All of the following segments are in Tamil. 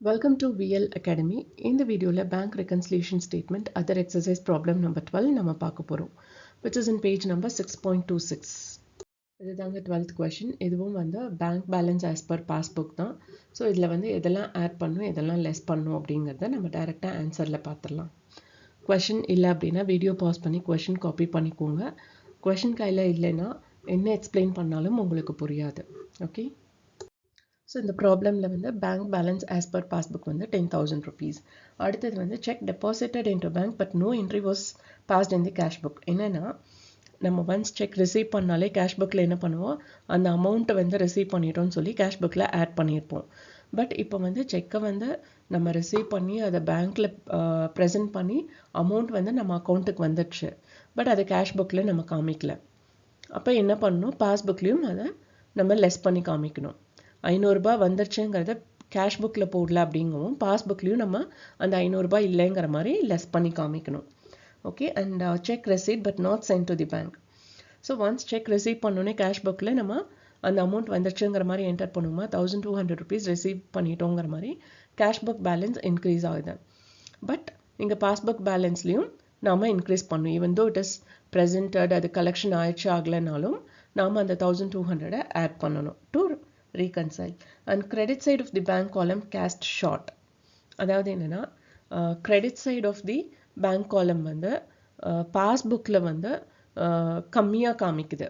Welcome to VL Academy. In the video, bank reconciliation statement, other exercise problem number 12, நம்ம பார்க்க போறோம், which is in page number 6.26. இதுதாங்க 12th question. இதுவும் வந்து bank balance as per passbook தான். ஸோ இதில் வந்து எதெல்லாம் ஆட் பண்ணும் எதெல்லாம் லெஸ் பண்ணும் அப்படிங்கிறத நம்ம டைரெக்டாக ஆன்சரில் பார்த்துடலாம். கொஷின் இல்லை அப்படின்னா வீடியோ பாஸ் பண்ணி கொஷின் காப்பி பண்ணிக்கோங்க. கொஷின் கையில் இல்லைன்னா என்ன எக்ஸ்பிளைன் பண்ணாலும் உங்களுக்கு புரியாது. ஓகே, ஸோ இந்த ப்ராப்ளமில் வந்து bank balance as per passbook வந்து 10,000 rupees. அடுத்தது வந்து cheque deposited into bank but no entry was passed in the cash book. என்னென்னா நம்ம ஒன்ஸ் செக் ரிசீவ் பண்ணாலே கேஷ் புக்கில் என்ன பண்ணுவோம், அந்த அமௌண்ட்டை வந்து ரிசீவ் பண்ணிட்டோம்னு சொல்லி கேஷ் புக்கில் ஆட் பண்ணியிருப்போம். பட் இப்போ வந்து செக்கை வந்து நம்ம ரிசீவ் பண்ணி அதை பேங்க்கில் ப்ரெசென்ட் பண்ணி அமௌண்ட் வந்து நம்ம அக்கௌண்ட்டுக்கு வந்துடுச்சு. பட் அதை கேஷ் புக்கில் நம்ம காமிக்கல. அப்போ என்ன பண்ணணும், பாஸ்புக்லேயும் அதை நம்ம லெஸ் பண்ணி காமிக்கணும். 500 ரூபாய் வந்துருச்சுங்கிறத கேஷ் புக்கில் போடல அப்படிங்கவும் பாஸ்புக்லேயும் நம்ம அந்த 500 ரூபாய் இல்லைங்கிற மாதிரி லெஸ் பண்ணி காமிக்கணும். Okay, and cheque received but not sent to the bank. So once cheque receive பண்ணோன்னே கேஷ் புக்கில் நம்ம அந்த அமௌண்ட் வந்துருச்சுங்கிற மாதிரி என்டர் பண்ணுவோமா, 1200 rupees ரிசீவ் பண்ணிட்டோங்கிற மாதிரி கேஷ் புக் பேலன்ஸ் இன்க்ரீஸ் ஆகுது. பட் இங்கே பாஸ்புக் பேலன்ஸ்லையும் நாம் இன்க்ரீஸ் பண்ணணும். Even though it is presented, அது கலெக்ஷன் ஆயிடுச்சு ஆகலைனாலும் நாம் அந்த 1200 ஆட் பண்ணணும் to reconcile. And credit side of the bank column cast short. அதாவது என்னன்னா credit side of the bank column வந்து பாஸ்புக்கில் வந்து கம்மியாக காமிக்குது.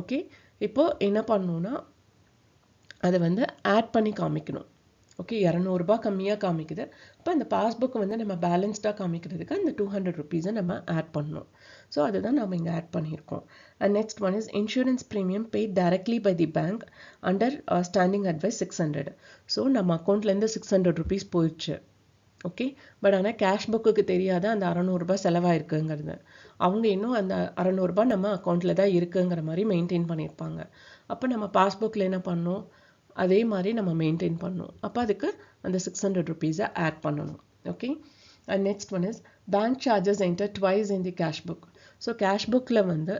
ஓகே, இப்போ என்ன பண்ணணும்னா அதை வந்து ஆட் பண்ணி காமிக்கணும். ஓகே, 200 ரூபாய் கம்மியாக காமிக்குது. இப்போ அந்த பாஸ்புக் வந்து நம்ம பேலன்ஸ்டாக காமிக்கிறதுக்கு அந்த 200 rupees நம்ம ஆட் பண்ணணும். ஸோ அதுதான் நம்ம இங்கே ஆட் பண்ணியிருக்கோம். And next one is insurance premium paid directly by the bank under standing advice 600. So நம்ம அக்கௌண்ட்லேருந்து 600 rupees போயிடுச்சு. ஓகே, பட் ஆனால் கேஷ் புக்குக்கு தெரியாத அந்த 600 ரூபாய் செலவாயிருக்குங்கிறது. அவங்க இன்னும் அந்த 600 ரூபாய் நம்ம அக்கௌண்ட்டில் தான் இருக்குங்கிற மாதிரி மெயின்டைன் பண்ணியிருப்பாங்க. அப்போ நம்ம பாஸ்புக்கில் என்ன பண்ணணும், அதே மாதிரி நம்ம மெயின்டைன் பண்ணணும். அப்போ அதுக்கு அந்த 600 rupees ஆட் பண்ணணும். Okay, and next one is bank charges enter twice in the cash book. So cash புக்கில் வந்து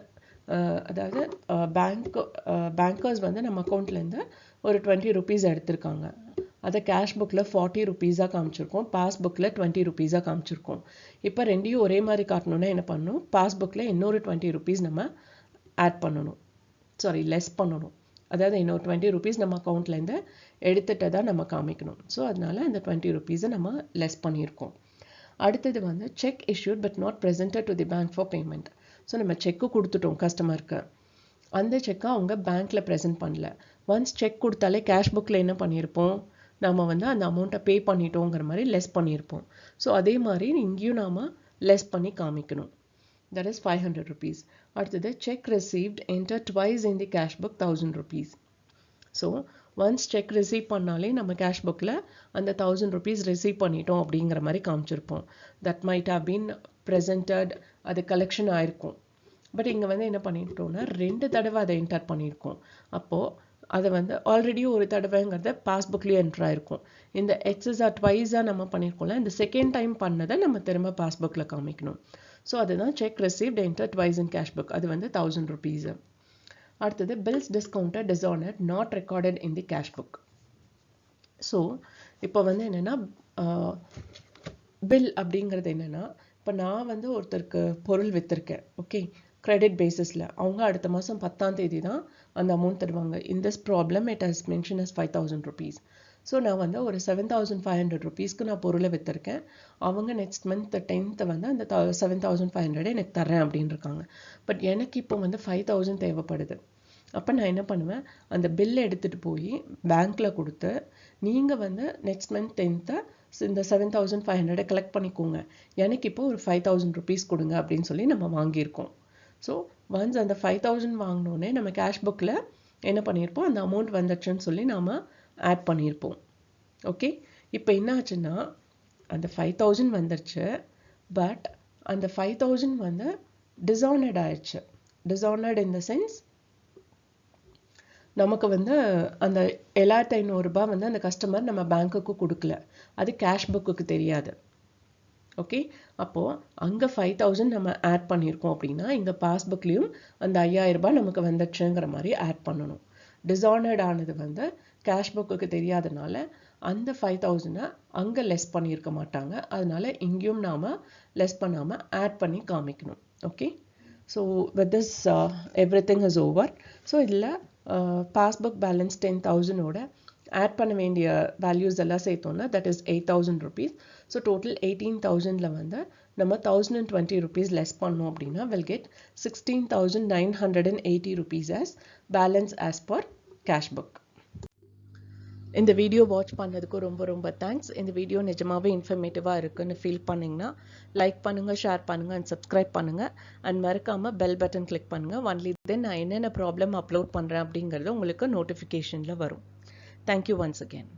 அதாவது பேங்கர்ஸ் வந்து நம்ம அக்கௌண்ட்லேருந்து ஒரு 20 rupees எடுத்திருக்காங்க. அதை கேஷ் புக்கில் 40 rupees காமிச்சிருக்கோம், பாஸ்புக்கில் 20 rupees காமிச்சிருக்கோம். இப்போ ரெண்டையும் ஒரே மாதிரி காட்டணுன்னா என்ன பண்ணணும், பாஸ்புக்கில் இன்னொரு 20 rupees நம்ம ஆட் பண்ணணும், லெஸ் பண்ணணும். அதாவது இன்னொரு 20 rupees நம்ம அக்கௌண்ட்லேருந்து எடுத்துகிட்டு தான் நம்ம காமிக்கணும். ஸோ அதனால அந்த 20 rupees நம்ம லெஸ் பண்ணியிருக்கோம். அடுத்தது வந்து check issued but not presented to the bank for payment. So நம்ம செக்கு கொடுத்துட்டோம் கஸ்டமருக்கு, அந்த செக்கை அவங்க பேங்க்கில் ப்ரெசென்ட் பண்ணல. ஒன்ஸ் செக் கொடுத்தாலே கேஷ் புக்கில் என்ன பண்ணியிருப்போம், நம்ம வந்து அந்த அமௌண்ட்டை பே பண்ணிட்டோங்கிற மாதிரி லெஸ் பண்ணியிருப்போம். ஸோ அதே மாதிரி இங்கேயும் நாம் லெஸ் பண்ணி காமிக்கணும். That is 500 rupees. அடுத்தது check received enter twice in the cash book 1000 rupees. So once check receive பண்ணாலே நம்ம cash bookல அந்த 1000 rupees receive பண்ணிட்டோம் அப்படிங்கிற மாதிரி காமிச்சிருப்போம். That might have been presented, அது collection ஆயிருக்கும். பட் இங்கே வந்து என்ன பண்ணிட்டோம்னா 2 தடவை அதை என்டர் பண்ணியிருக்கோம். அப்போது அதை வந்து ஆல்ரெடி ஒரு தடவைங்கிறத பாஸ்புக்லேயே என்ட்ரு ஆயிருக்கும். இந்த எக்ஸஸாக ட்வைஸாக நம்ம பண்ணியிருக்கோம்ல, இந்த செகண்ட் டைம் பண்ணதை நம்ம திரும்ப பாஸ்புக்கில் காமிக்கணும். ஸோ அதுதான் cheque received enter twice in cash book, அது வந்து 1000 rupees. அடுத்தது bills discounted dishonoured not recorded in the cash book. So இப்போ வந்து என்னென்னா பில் அப்படிங்கிறது என்னென்னா, இப்போ நான் வந்து ஒருத்தருக்கு பொருள் விற்றுருக்கேன். ஓகே, கிரெடிட் பேசிஸில் அவங்க அடுத்த மாதம் 10ஆம் தேதி தான் அந்த அமௌண்ட் தருவாங்க. In this problem it has mention as 5000 rupees. So நான் வந்து ஒரு 7500 rupeesக்கு நான் பொருளை விற்றுருக்கேன். அவங்க நெக்ஸ்ட் மந்த் 10th வந்து அந்த 7500 எனக்கு தரேன் அப்படின்னு இருக்காங்க. பட் எனக்கு இப்போ வந்து 5000 தேவைப்படுது. அப்போ நான் என்ன பண்ணுவேன், அந்த பில்லை எடுத்துகிட்டு போய் பேங்க்கில் கொடுத்து நீங்கள் வந்து நெக்ஸ்ட் மந்த் 10th இந்த 7500 கலெக்ட் பண்ணிக்கோங்க, எனக்கு இப்போ ஒரு 5000 rupees கொடுங்க அப்படின்னு சொல்லி நம்ம வாங்கியிருக்கோம். ஸோ ஒன்ஸ் அந்த 5000 வாங்கினோடனே நம்ம கேஷ் புக்கில் என்ன பண்ணியிருப்போம், அந்த அமௌண்ட் வந்துடுச்சுன்னு சொல்லி நாம் ஆட் பண்ணியிருப்போம். ஓகே, இப்போ என்ன ஆச்சுன்னா அந்த 5000 வந்துடுச்சு, பட் அந்த 5000 வந்து டிஸானர்ட் ஆயிடுச்சு. டிஸானர்ட் இன் த சென்ஸ் நமக்கு வந்து அந்த 7500 ரூபாய் வந்து அந்த கஸ்டமர் நம்ம பேங்க்குக்கு கொடுக்கல, அது கேஷ் புக்குக்கு தெரியாது. ஓகே, அப்போது அங்கே 5000 நம்ம ஆட் பண்ணியிருக்கோம் அப்படின்னா இங்கே பாஸ்புக்லேயும் அந்த 5000 ரூபாய் நமக்கு வந்துடுச்சுங்கிற மாதிரி ஆட் பண்ணணும். டிஸானர்ட் ஆனது வந்து கேஷ் புக்குக்கு தெரியாதனால அந்த 5,000 அங்கே லெஸ் பண்ணியிருக்க மாட்டாங்க. அதனால இங்கேயும் நாம் லெஸ் பண்ணாமல் ஆட் பண்ணி காமிக்கணும். Okay, so with this everything is over. So இதில் பாஸ்புக் பேலன்ஸ் 10,000ஓட ஆட் பண்ண வேண்டிய வேல்யூஸ் எல்லாம் சேர்த்தோம்னா that is 8,000 rupees. So total 18,000ல் வந்து நம்ம 1,020 rupees லெஸ் பண்ணோம் அப்படின்னா will get 16,980 rupees as balance as per cash book. இந்த வீடியோ வாட்ச் பண்ணதுக்கு ரொம்ப ரொம்ப தேங்க்ஸ். இந்த வீடியோ நிஜமாவே இன்ஃபர்மேட்டிவாக இருக்குன்னு ஃபீல் பண்ணிங்கன்னா லைக் பண்ணுங்கள், ஷேர் பண்ணுங்கள் அண்ட் சப்ஸ்கிரைப் பண்ணுங்கள். அண்ட் மறக்காமல் பெல் பட்டன் கிளிக் பண்ணுங்கள். ஒன்லி தென் நான் என்னென்ன ப்ராப்ளம் அப்லோட் பண்ணுறேன் அப்படிங்கிறது உங்களுக்கு நோட்டிஃபிகேஷனில் வரும். Thank you once again.